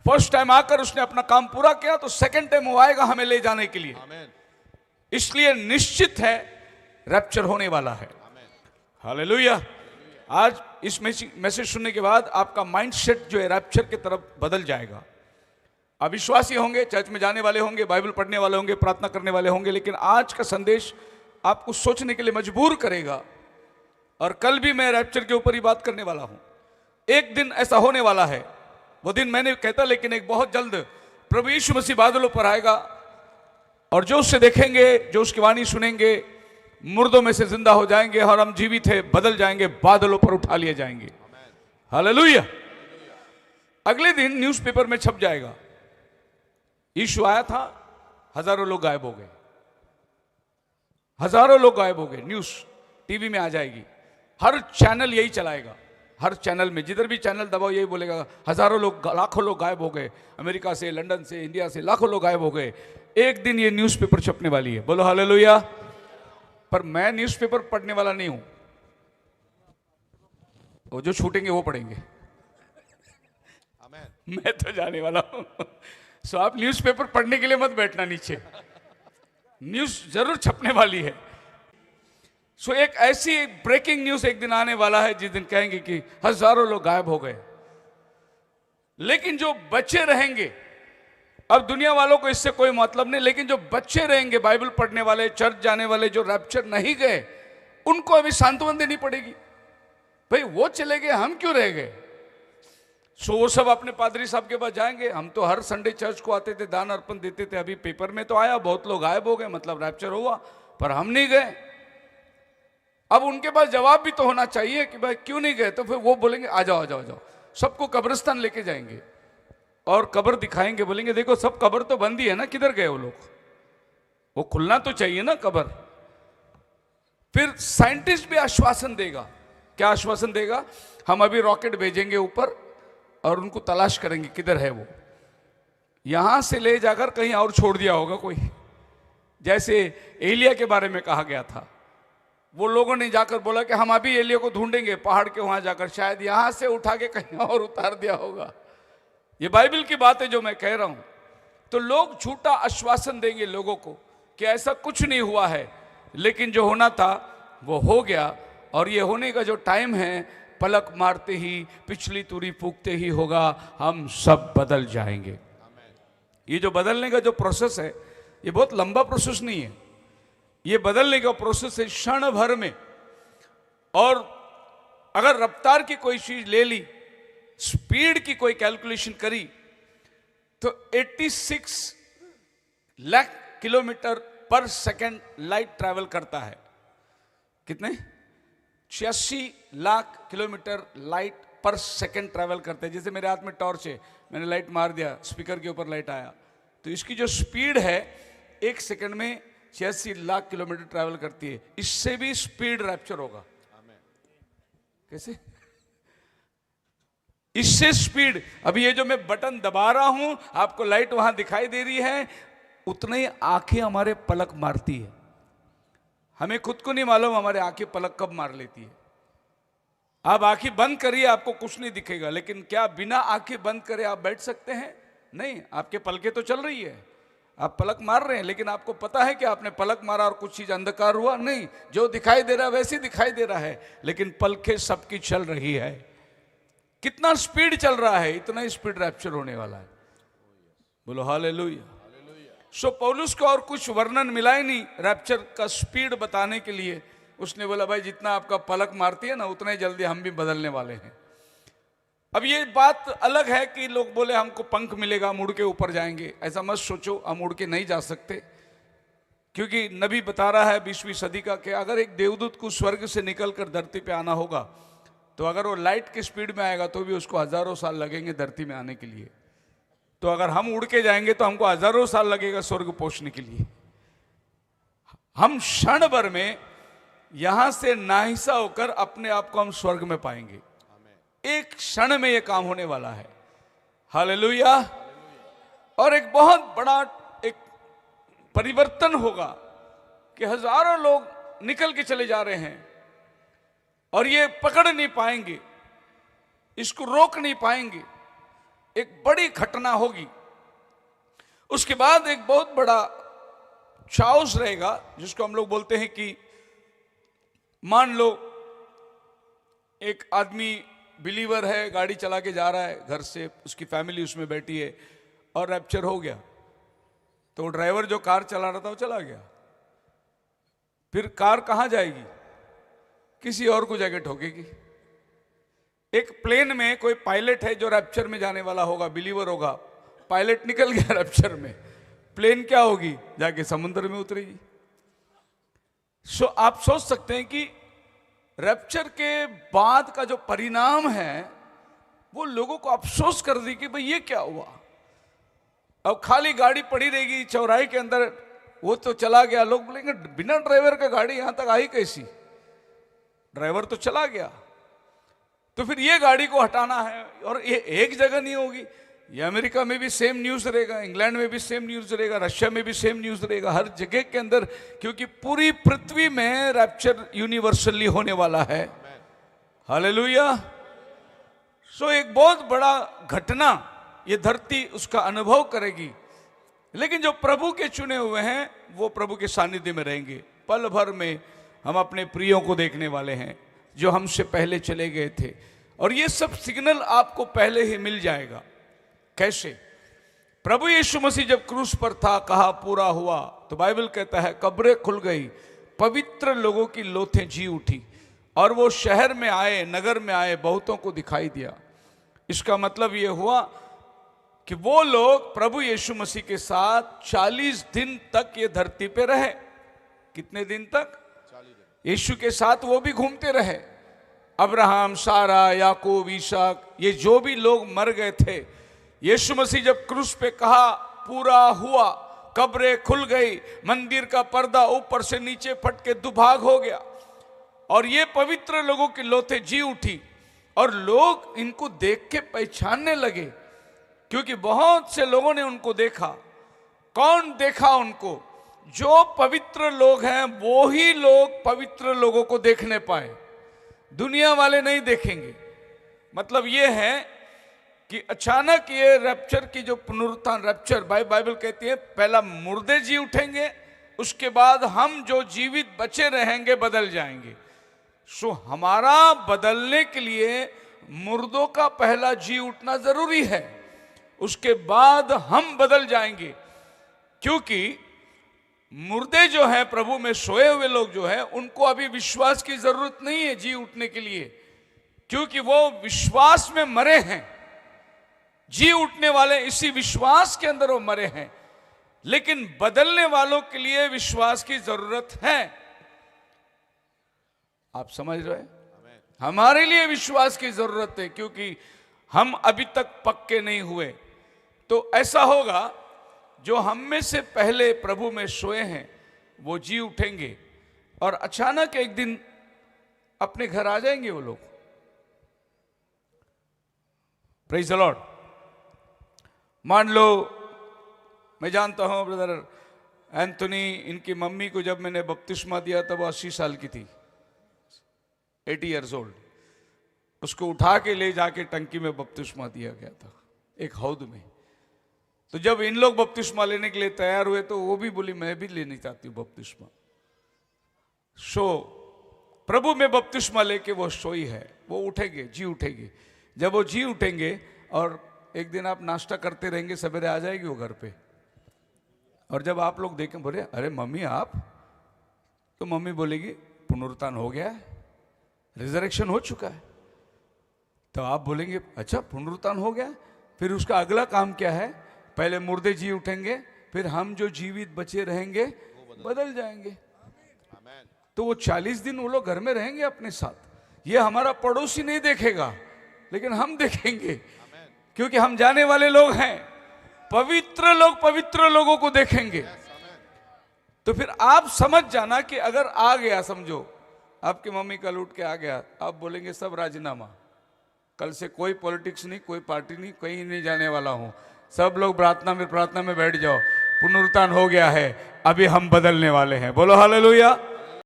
First time आकर उसने अपना काम पूरा किया, तो सेकंड टाइम वो आएगा हमें ले जाने के लिए। इसलिए निश्चित है रैप्चर होने वाला है। हालेलुया। आज इस मैसेज सुनने के बाद आपका माइंडसेट जो है रैप्चर की तरफ बदल जाएगा। आप विश्वासी होंगे, चर्च में जाने वाले होंगे, बाइबल पढ़ने वाले होंगे, प्रार्थना करने वाले होंगे, लेकिन आज का संदेश आपको सोचने के लिए मजबूर करेगा। और कल भी मैं रैप्चर के ऊपर ही बात करने वाला हूं। एक दिन ऐसा होने वाला है, वो दिन मैंने कहता, लेकिन एक बहुत जल्द प्रभु यीशु मसीह बादलों पर आएगा, और जो उससे देखेंगे, जो उसकी वाणी सुनेंगे, मुर्दों में से जिंदा हो जाएंगे, और हम जीवित है बदल जाएंगे, बादलों पर उठा लिए जाएंगे। हालेलुया। अगले दिन न्यूज़पेपर में छप जाएगा, यीशु आया था, हजारों लोग गायब हो गए, हजारों लोग गायब हो गए। न्यूज़ टीवी में आ जाएगी, हर चैनल यही चलाएगा। हर चैनल में, जिधर भी चैनल दबाओ यही बोलेगा, हजारों लोग, लाखों लोग गायब हो गए, अमेरिका से, लंदन से, इंडिया से लाखों लोग गायब हो गए। एक दिन ये न्यूज़पेपर छपने वाली है। बोलो हालेलुया। पर मैं न्यूज़पेपर पढ़ने वाला नहीं हूं, वो जो छूटेंगे वो पढ़ेंगे। मैं तो जाने वाला हूं। सो आप न्यूज़पेपर पढ़ने के लिए मत बैठना नीचे, न्यूज़ जरूर छपने वाली है। सो एक ऐसी ब्रेकिंग न्यूज़ एक दिन आने वाला है जिस दिन कहेंगे कि हजारों लोग गायब हो गए, लेकिन जो बचे रहेंगे, अब दुनिया वालों को इससे कोई मतलब नहीं, लेकिन जो बच्चे रहेंगे, बाइबल पढ़ने वाले, चर्च जाने वाले, जो रैप्चर नहीं गए, उनको अभी सांत्वना देनी पड़ेगी। भाई वो चले गए, हम क्यों रह गए? सो वो सब अपने पादरी साहब के पास जाएंगे। हम तो हर संडे चर्च को आते थे, दान अर्पण देते थे। अभी पेपर में तो आया बहुत लोग गायब हो गए, मतलब रैप्चर हुआ, पर हम नहीं गए। अब उनके पास जवाब भी तो होना चाहिए कि भाई क्यों नहीं गए। तो फिर वो बोलेंगे आ जाओ आ जाओ आ जाओ, सबको कब्रिस्तान लेके जाएंगे और कब्र दिखाएंगे, बोलेंगे देखो सब कब्र तो बंद ही है ना, किधर गए वो लोग? वो खुलना तो चाहिए ना कब्र। फिर साइंटिस्ट भी आश्वासन देगा। क्या आश्वासन देगा? हम अभी रॉकेट भेजेंगे ऊपर और उनको तलाश करेंगे किधर है वो। यहां से ले जाकर कहीं और छोड़ दिया होगा कोई, जैसे एलिया के बारे में कहा गया था। वो लोगों ने जाकर बोला कि हम अभी एलिया को ढूंढेंगे पहाड़ के वहां जाकर, शायद यहां से उठा के कहीं और उतार दिया होगा। ये बाइबल की बात है जो मैं कह रहा हूं। तो लोग झूठा आश्वासन देंगे लोगों को कि ऐसा कुछ नहीं हुआ है, लेकिन जो होना था वो हो गया। और ये होने का जो टाइम है, पलक मारते ही, पिछली तुरी फूकते ही होगा, हम सब बदल जाएंगे। ये जो बदलने का जो प्रोसेस है, ये बहुत लंबा प्रोसेस नहीं है। ये बदलने का प्रोसेस है क्षण भर में। और अगर रफ्तार की कोई चीज ले ली, स्पीड की कोई कैलकुलेशन करी, तो 86 लाख किलोमीटर पर सेकंड लाइट ट्रैवल करता है। कितने? 86 लाख किलोमीटर लाइट पर सेकंड ट्रैवल करते हैं। जैसे मेरे हाथ में टॉर्च है, मैंने लाइट मार दिया, स्पीकर के ऊपर लाइट आया, तो इसकी जो स्पीड है एक सेकंड में 86 लाख किलोमीटर ट्रैवल करती है। इससे भी स्पीड रैप्चर होगा। कैसे? इससे स्पीड। अभी ये जो मैं बटन दबा रहा हूं, आपको लाइट वहां दिखाई दे रही है, उतने ही आंखें हमारे पलक मारती है। हमें खुद को नहीं मालूम हमारे आंखें पलक कब मार लेती है। आप आंखें बंद करिए, आपको कुछ नहीं दिखेगा, लेकिन क्या बिना आंखें बंद करे आप बैठ सकते हैं? नहीं, आपके पलकें तो चल रही है, आप पलक मार रहे हैं, लेकिन आपको पता है कि आपने पलक मारा और कुछ चीज अंधकार हुआ? नहीं, जो दिखाई दे रहा है वैसे दिखाई दे रहा है, लेकिन पलकें सबकी चल रही है। कितना स्पीड चल रहा है, इतना ही स्पीड रैप्चर होने वाला है। बोलो हालेलुया। सो पौलुस को और कुछ वर्णन मिला ही नहीं रैप्चर का स्पीड बताने के लिए। उसने बोला भाई जितना आपका पलक मारती है ना, उतना ही जल्दी हम भी बदलने वाले हैं। अब ये बात अलग है कि लोग बोले हमको पंख मिलेगा, हम उड़ के ऊपर जाएंगे। ऐसा मत सोचो, हम उड़ के नहीं जा सकते, क्योंकि नबी बता रहा है 20वीं सदी का कि अगर एक देवदूत को स्वर्ग से निकलकर धरती पे आना होगा, तो अगर वो लाइट की स्पीड में आएगा तो भी उसको हजारों साल लगेंगे धरती में आने के लिए। तो अगर हम उड़ के जाएंगे तो हमको हजारों साल लगेगा स्वर्ग पहुंचने के लिए। हम क्षण भर में यहां से नाहिसा होकर अपने आप को हम स्वर्ग में पाएंगे। एक क्षण में यह काम होने वाला है। हालेलुया। और एक बहुत बड़ा एक परिवर्तन होगा कि हजारों लोग निकल के चले जा रहे हैं और ये पकड़ नहीं पाएंगे, इसको रोक नहीं पाएंगे। एक बड़ी घटना होगी। उसके बाद एक बहुत बड़ा चाउस रहेगा, जिसको हम लोग बोलते हैं कि मान लो एक आदमी बिलीवर है, गाड़ी चला के जा रहा है घर से, उसकी फैमिली उसमें बैठी है और रैप्चर हो गया, तो ड्राइवर जो कार चला रहा था वो चला गया। फिर कार कहाँ जाएगी? किसी और को जाके ठोकेगी। एक प्लेन में कोई पायलट है जो रैप्चर में जाने वाला होगा, बिलीवर होगा, पायलट निकल गया रैप्चर में, प्लेन क्या होगी? जाके समुद्र में उतरेगी। सो आप सोच सकते हैं कि रैप्चर के बाद का जो परिणाम है वो लोगों को अफसोस कर दी कि भाई ये क्या हुआ। अब खाली गाड़ी पड़ी रहेगी चौराहे के अंदर, वो तो चला गया, लोग बोलेंगे बिना ड्राइवर का गाड़ी यहां तक आई कैसी? ड्राइवर तो चला गया। तो फिर ये गाड़ी को हटाना है, और ये एक जगह नहीं होगी, ये अमेरिका में भी सेम न्यूज रहेगा, इंग्लैंड में भी सेम न्यूज रहेगा, रशिया में भी सेम न्यूज रहेगा, हर जगह के अंदर, क्योंकि पूरी पृथ्वी में रैप्चर यूनिवर्सली होने वाला है। हालेलुया। सो एक बहुत बड़ा घटना ये धरती उसका अनुभव करेगी। लेकिन जो प्रभु के चुने हुए हैं वो प्रभु के सानिध्य में रहेंगे। पल भर में हम अपने प्रियों को देखने वाले हैं जो हमसे पहले चले गए थे, और ये सब सिग्नल आपको पहले ही मिल जाएगा। कैसे? प्रभु यीशु मसीह जब क्रूस पर था, कहा पूरा हुआ, तो बाइबल कहता है कब्रें खुल गई, पवित्र लोगों की लोथें जी उठी, और वो शहर में आए, नगर में आए, बहुतों को दिखाई दिया। इसका मतलब ये हुआ कि वो लोग प्रभु यीशु मसीह के साथ 40 दिन तक ये धरती पे रहे। कितने दिन तक? 40 दिन। यीशु के साथ वो भी घूमते रहे। अब्राहम, सारा, याकूब, ईसाक, ये जो भी लोग मर गए थे, यीशु मसीह जब क्रूस पे कहा पूरा हुआ, कब्रें खुल गई, मंदिर का पर्दा ऊपर से नीचे फट के दुभाग हो गया, और ये पवित्र लोगों की लोथें जी उठी, और लोग इनको देख के पहचानने लगे, क्योंकि बहुत से लोगों ने उनको देखा। कौन देखा उनको? जो पवित्र लोग हैं वो ही लोग पवित्र लोगों को देखने पाए, दुनिया वाले नहीं देखेंगे। मतलब ये है कि अचानक ये रैप्चर की जो पुनरुत्थान, रैप्चर बाइबल कहती है पहला मुर्दे जी उठेंगे, उसके बाद हम जो जीवित बचे रहेंगे बदल जाएंगे। सो हमारा बदलने के लिए मुर्दों का पहला जी उठना जरूरी है, उसके बाद हम बदल जाएंगे। क्योंकि मुर्दे जो हैं, प्रभु में सोए हुए लोग जो हैं, उनको अभी विश्वास की जरूरत नहीं है जी उठने के लिए, क्योंकि वो विश्वास में मरे हैं। जी उठने वाले इसी विश्वास के अंदर वो मरे हैं। लेकिन बदलने वालों के लिए विश्वास की जरूरत है। आप समझ रहे हैं? हमारे लिए विश्वास की जरूरत है, क्योंकि हम अभी तक पक्के नहीं हुए। तो ऐसा होगा, जो हम में से पहले प्रभु में सोए हैं वो जी उठेंगे, और अचानक एक दिन अपने घर आ जाएंगे वो लोग। Praise the Lord. मान लो, मैं जानता हूं ब्रदर एंथोनी, इनकी मम्मी को जब मैंने बपतिस्मा दिया तब वो 80 साल की थी, 80 इयर्स ओल्ड। उसको उठा के ले जाके टंकी में बपतिस्मा दिया गया था, एक हौद में। तो जब इन लोग बपतिस्मा लेने के लिए तैयार हुए तो वो भी बोली मैं भी लेनी चाहती हूँ बपतिस्मा। सो प्रभु में बपतिस्मा लेके वो सोई है, वो उठेंगे, जी उठेंगे। जब वो जी उठेंगे और एक दिन आप नाश्ता करते रहेंगे, सवेरे आ जाएगी वो घर पे, और जब आप लोग देखें, बोले अरे मम्मी आप, तो मम्मी बोलेगी पुनरुत्थान हो गया है, रिजरेक्शन हो चुका है। तो आप बोलेंगे अच्छा पुनरुत्थान हो गया, फिर उसका अगला काम क्या है? पहले मुर्दे जी उठेंगे, फिर हम जो जीवित बचे रहेंगे बदल जाएंगे। तो वो 40 दिन वो लोग घर में रहेंगे अपने साथ। ये हमारा पड़ोसी नहीं देखेगा, लेकिन हम देखेंगे, क्योंकि हम जाने वाले लोग हैं। पवित्र लोग पवित्र लोगों को देखेंगे। तो फिर आप समझ जाना कि अगर आ गया, समझो आपकी मम्मी कल उठ के आ गया, आप बोलेंगे सब राजीनामा, कल से कोई पॉलिटिक्स नहीं, कोई पार्टी नहीं, कहीं नहीं जाने वाला हूं, सब लोग प्रार्थना में बैठ जाओ, पुनरुत्थान हो गया है, अभी हम बदलने वाले हैं। बोलो हालेलुया।